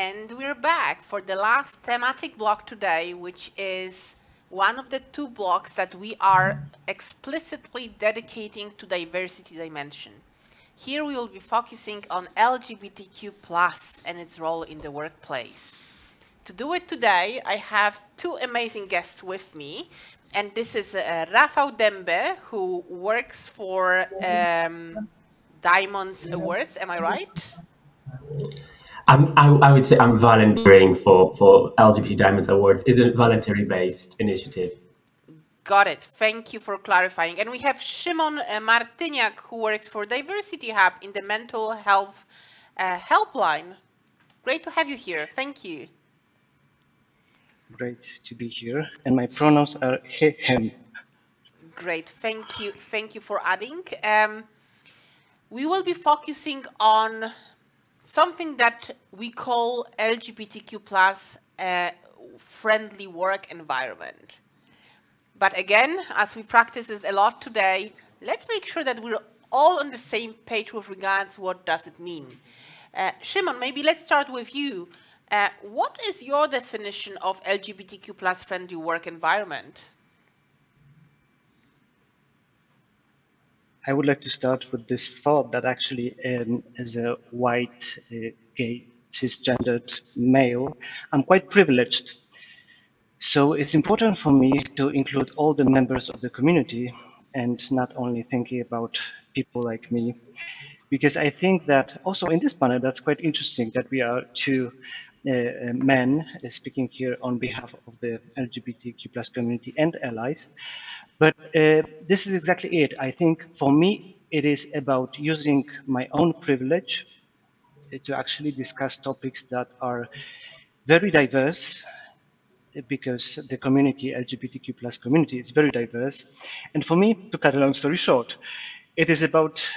And we're back for the last thematic block today, which is one of the two blocks that we are explicitly dedicating to diversity dimension. Here we will be focusing on LGBTQ+ and its role in the workplace. To do it today, I have two amazing guests with me, and this is Rafał Dembe, who works for Diamonds Awards. Am I right? I would say I'm volunteering for LGBT Diamonds Awards. It's a voluntary-based initiative. Got it. Thank you for clarifying. And we have Szymon Martyniak, who works for Diversity Hub in the mental health helpline. Great to have you here. Thank you. Great to be here. And my pronouns are he, him. Great. Thank you. Thank you for adding. We will be focusing on something that we call LGBTQ+ friendly work environment. But again, as we practice it a lot today, let's make sure that we're all on the same page with regards what does it mean. Szymon, maybe let's start with you. What is your definition of LGBTQ+ friendly work environment? I would like to start with this thought that actually, as a white, gay, cisgendered male, I'm quite privileged. So it's important for me to include all the members of the community and not only thinking about people like me, because I think that also in this panel, that's quite interesting that we are two men speaking here on behalf of the LGBTQ+ community and allies. But this is exactly it. I think for me, it is about using my own privilege to actually discuss topics that are very diverse, because the community, LGBTQ+ community, is very diverse. And for me, to cut a long story short, it is about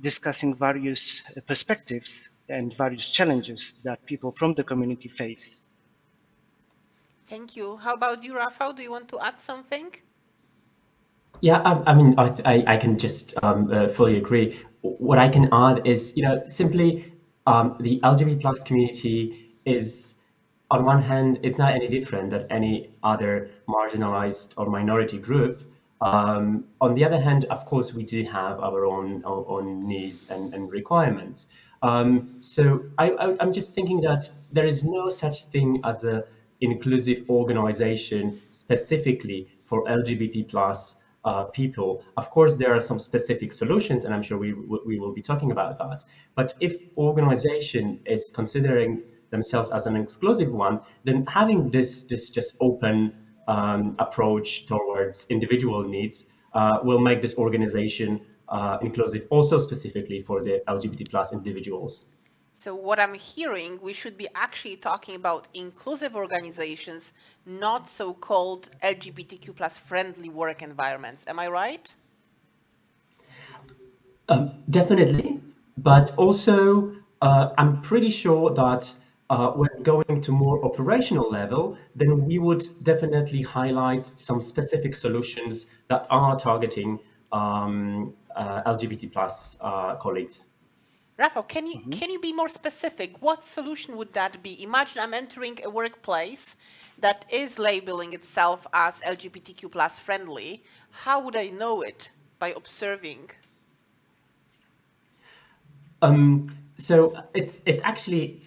discussing various perspectives and various challenges that people from the community face. Thank you. How about you, Rafał? Do you want to add something? Yeah, I mean, I can just fully agree. What I can add is, simply the LGBT+ community is, on one hand, it's not any different than any other marginalized or minority group. On the other hand, of course, we do have our own needs and requirements. So I'm just thinking that there is no such thing as an inclusive organization specifically for LGBT+ people. Of course, there are some specific solutions, and I'm sure we will be talking about that. But if organization is considering themselves as an exclusive one, then having this just open approach towards individual needs will make this organization inclusive, also specifically for the LGBT+ individuals. So what I'm hearing, we should be actually talking about inclusive organizations, not so-called LGBTQ+ friendly work environments. Am I right? Definitely, but also I'm pretty sure that when going to more operational level, then we would definitely highlight some specific solutions that are targeting LGBT+ colleagues. Rafał, can you be more specific? What solution would that be? Imagine I'm entering a workplace that is labeling itself as LGBTQ+ friendly. How would I know it? By observing? So it's actually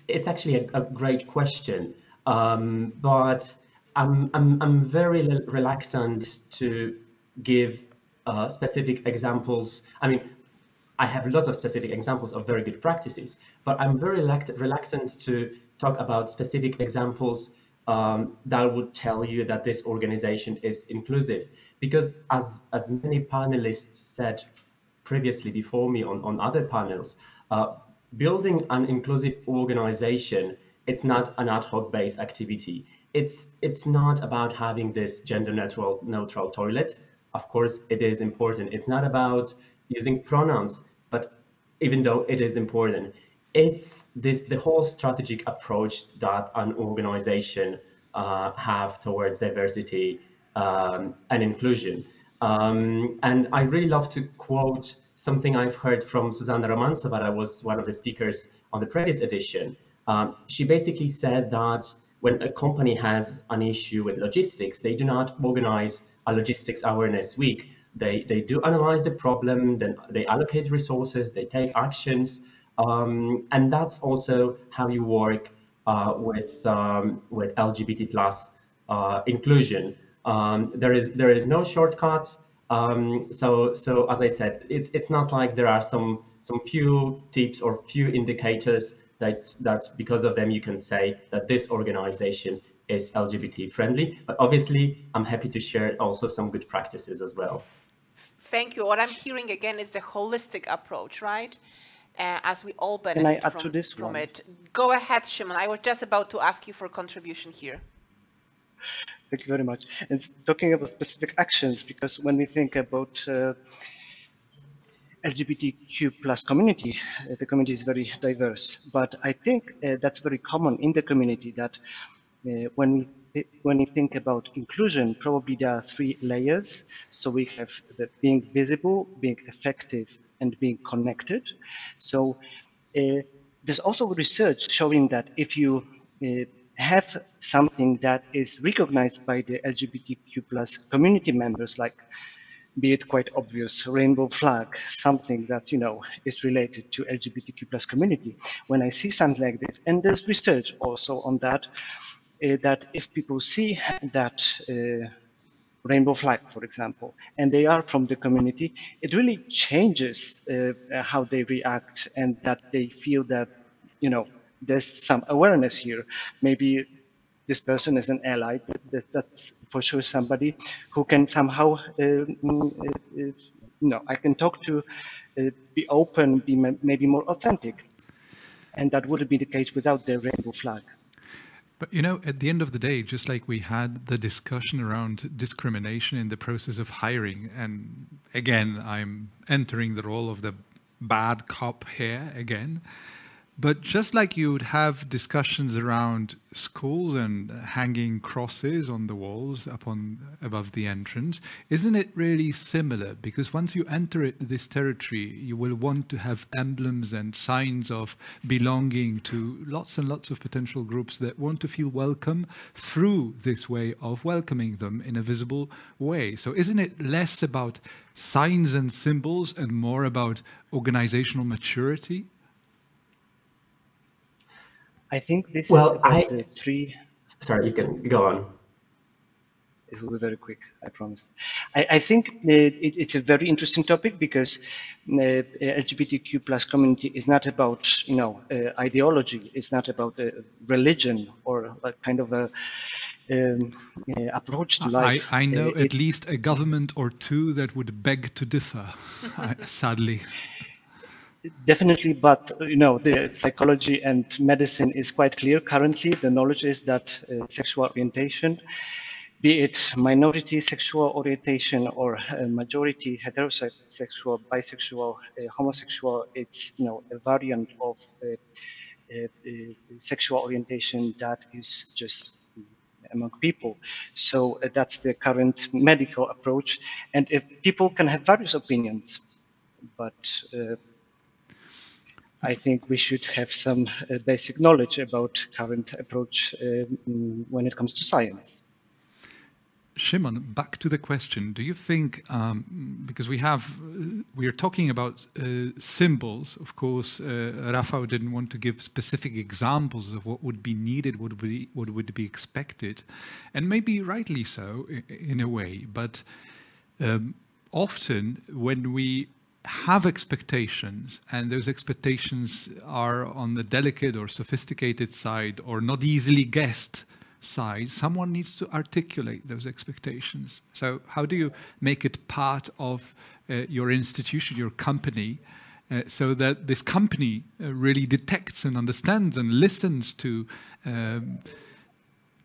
a great question, but I'm very reluctant to give specific examples. I mean, I have lots of specific examples of very good practices, but I'm very reluctant to talk about specific examples that would tell you that this organization is inclusive, because as many panelists said previously before me on other panels, building an inclusive organization, it's not an ad hoc based activity. It's not about having this gender neutral toilet. Of course, it is important. It's not about using pronouns, but even though it is important, it's the whole strategic approach that an organization have towards diversity and inclusion. And I really love to quote something I've heard from Susanna Romancova, that was one of the speakers on the previous edition. She basically said that when a company has an issue with logistics, they do not organize a logistics awareness week. They do analyze the problem, then they allocate resources, they take actions, and that's also how you work with LGBT plus inclusion. There is no shortcut. So as I said, it's not like there are some few tips or few indicators that because of them you can say that this organization is LGBT friendly. But obviously, I'm happy to share also some good practices as well. Thank you. What I'm hearing again is the holistic approach, right? As we all benefit from it. Go ahead, Szymon. I was just about to ask you for a contribution here. Thank you very much. And talking about specific actions, because when we think about LGBTQ plus community, the community is very diverse. But I think that's very common in the community that when we think about inclusion, probably there are 3 layers. So we have the being visible, being effective, and being connected. So there's also research showing that if you have something that is recognized by the LGBTQ plus community members, like be it quite obvious rainbow flag, something that is related to LGBTQ plus community. When I see something like this, and there's research also on that, that if people see that rainbow flag, for example, and they are from the community, it really changes how they react, and that they feel that there's some awareness here. Maybe this person is an ally. That's for sure somebody who can somehow, I can talk to, be open, be maybe more authentic, and that wouldn't be the case without the rainbow flag. But at the end of the day, just like we had the discussion around discrimination in the process of hiring, and again, I'm entering the role of the bad cop here again. But just like you would have discussions around schools and hanging crosses on the walls above the entrance, isn't it really similar? Because once you enter this territory, you will want to have emblems and signs of belonging to lots and lots of potential groups that want to feel welcome through this way of welcoming them in a visible way. So isn't it less about signs and symbols and more about organizational maturity? I think this is about the 3. Sorry, you can go on. It will be very quick, I promise. I think it's a very interesting topic because LGBTQ plus community is not about ideology. It's not about religion or a kind of a approach to life. I know at least a government or 2 that would beg to differ, sadly. Definitely, but the psychology and medicine is quite clear currently. The knowledge is that sexual orientation, be it minority sexual orientation or majority heterosexual, bisexual, homosexual, it's a variant of sexual orientation that is just among people. So that's the current medical approach. And if people can have various opinions, but I think we should have some basic knowledge about current approach when it comes to science. Szymon, back to the question. Do you think, because we are talking about symbols, of course, Rafał didn't want to give specific examples of what would be needed, what would be expected, and maybe rightly so in a way, but often when we have expectations and those expectations are on the delicate or sophisticated side or not easily guessed side, someone needs to articulate those expectations. So how do you make it part of your institution, your company, so that this company really detects and understands and listens to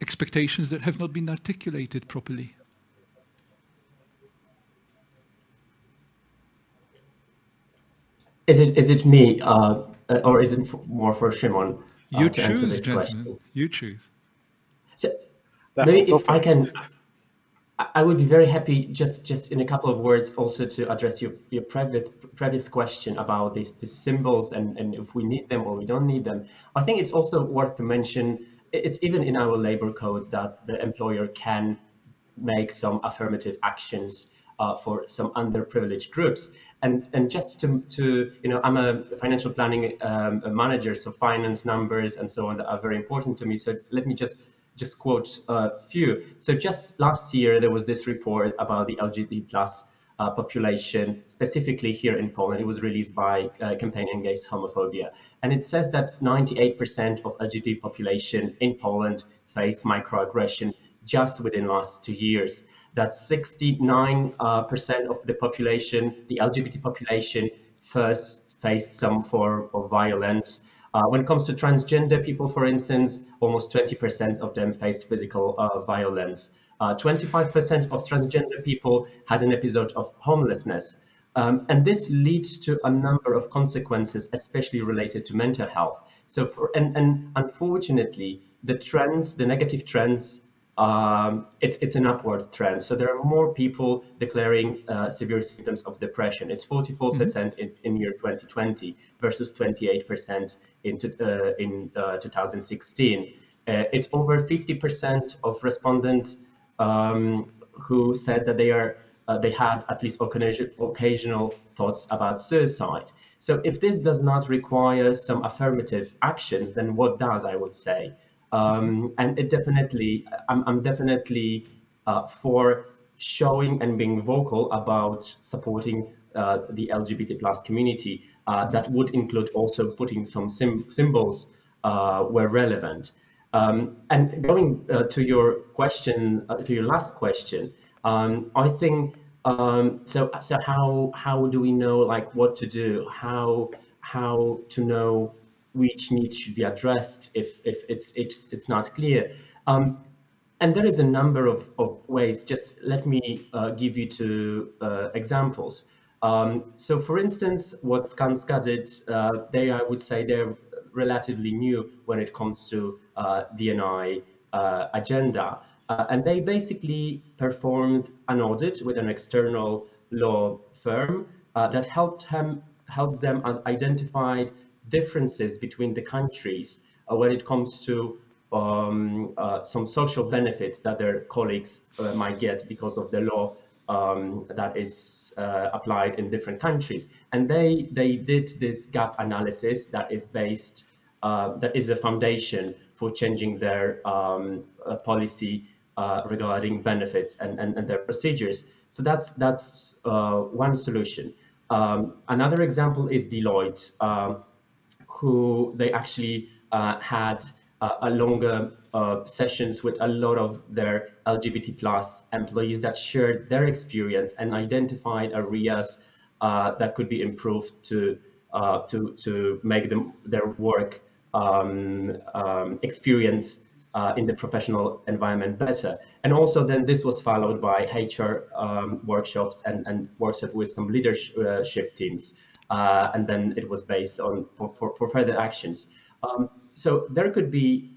expectations that have not been articulated properly? Is it me, or is it more for Szymon? You choose, gentlemen. You choose. So maybe if I can, I would be very happy just in a couple of words also to address your previous question about these symbols and if we need them or we don't need them. I think it's also worth to mention, it's even in our labor code that the employer can make some affirmative actions for some underprivileged groups. And just to I'm a financial planning manager, so finance numbers and so on that are very important to me. So let me just quote a few. So just last year, there was this report about the LGBT plus population, specifically here in Poland. It was released by Campaign Against Homophobia. And it says that 98% of LGBT population in Poland face microaggression just within last 2 years. That 69% of the population, the LGBT population, first faced some form of violence. When it comes to transgender people, for instance, almost 20% of them faced physical violence. 25% of transgender people had an episode of homelessness. And this leads to a number of consequences, especially related to mental health. So and unfortunately, the negative trends, it's an upward trend. So there are more people declaring severe symptoms of depression. It's 44% in year 2020 versus 28% in 2016. It's over 50% of respondents who said that they had at least occasional thoughts about suicide. So if this does not require some affirmative actions, then what does, I would say? And it definitely, I'm definitely for showing and being vocal about supporting the LGBT plus community. That would include also putting some symbols where relevant. And going to your question, to your last question, I think so. How do we know like what to do? How to know which needs should be addressed if it's not clear? And there is a number of ways. Just let me give you two examples. So, for instance, what Skanska did, I would say they're relatively new when it comes to D&I agenda. And they basically performed an audit with an external law firm that helped them identify differences between the countries when it comes to some social benefits that their colleagues might get because of the law that is applied in different countries. And they did this gap analysis that is based, that is a foundation for changing their policy regarding benefits and their procedures. So that's one solution. Another example is Deloitte, who they actually had a longer sessions with a lot of their LGBT plus employees that shared their experience and identified areas that could be improved to make their work experience in the professional environment better. And also then this was followed by HR workshops and workshops with some leadership teams. And then it was based on for further actions. So there could be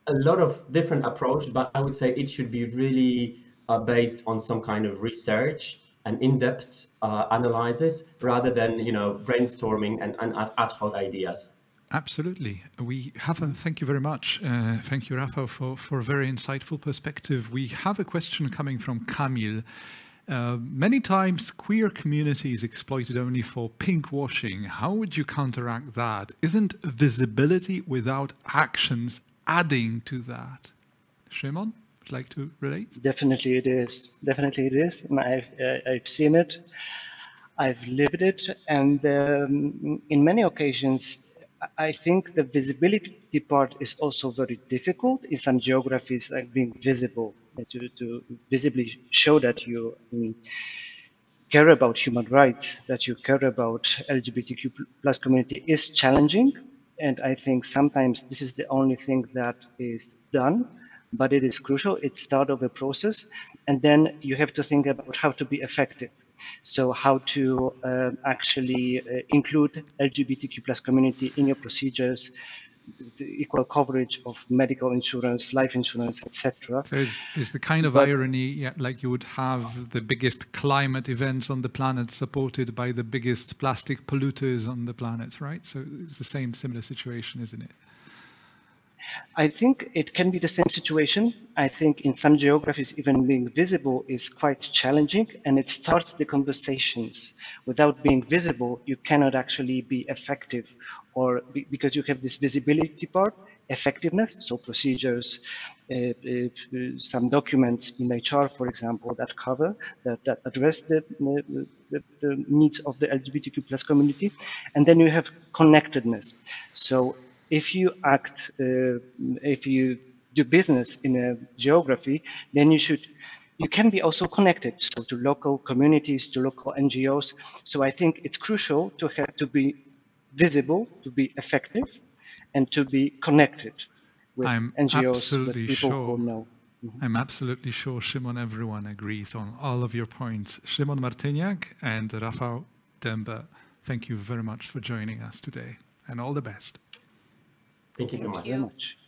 a lot of different approach, but I would say it should be really based on some kind of research and in-depth analysis rather than brainstorming and ad hoc ideas. Absolutely. Thank you very much. Thank you, Rafał, for a very insightful perspective. We have a question coming from Kamil. Many times queer community is exploited only for pinkwashing. How would you counteract that? Isn't visibility without actions adding to that? Szymon, would you like to relate? Definitely it is. Definitely it is. And I've seen it. I've lived it. And in many occasions, I think the visibility part is also very difficult in some geographies, like being visible, to visibly show that you care about human rights, that you care about LGBTQ plus community is challenging. And I think sometimes this is the only thing that is done, but it is crucial. It's start of a process. And then you have to think about how to be effective. So how to actually include LGBTQ plus community in your procedures, the equal coverage of medical insurance, life insurance, etc. So is the kind of irony, yeah, like you would have the biggest climate events on the planet supported by the biggest plastic polluters on the planet, right? So it's the same similar situation, isn't it? I think it can be the same situation. I think in some geographies, even being visible is quite challenging, and it starts the conversations. Without being visible, you cannot actually be effective, or because you have this visibility part, effectiveness, so procedures, some documents in HR, for example, that cover, that address the needs of the LGBTQ plus community, and then you have connectedness. So if you act, if you do business in a geography, then you can be also connected, so to local communities, to local NGOs. So I think it's crucial to be visible, to be effective, and to be connected with NGOs, with people who know. I'm absolutely sure, Szymon, everyone agrees on all of your points. Szymon Martyniak and Rafał Dembe, thank you very much for joining us today, and all the best. Thank you so much. Thank you.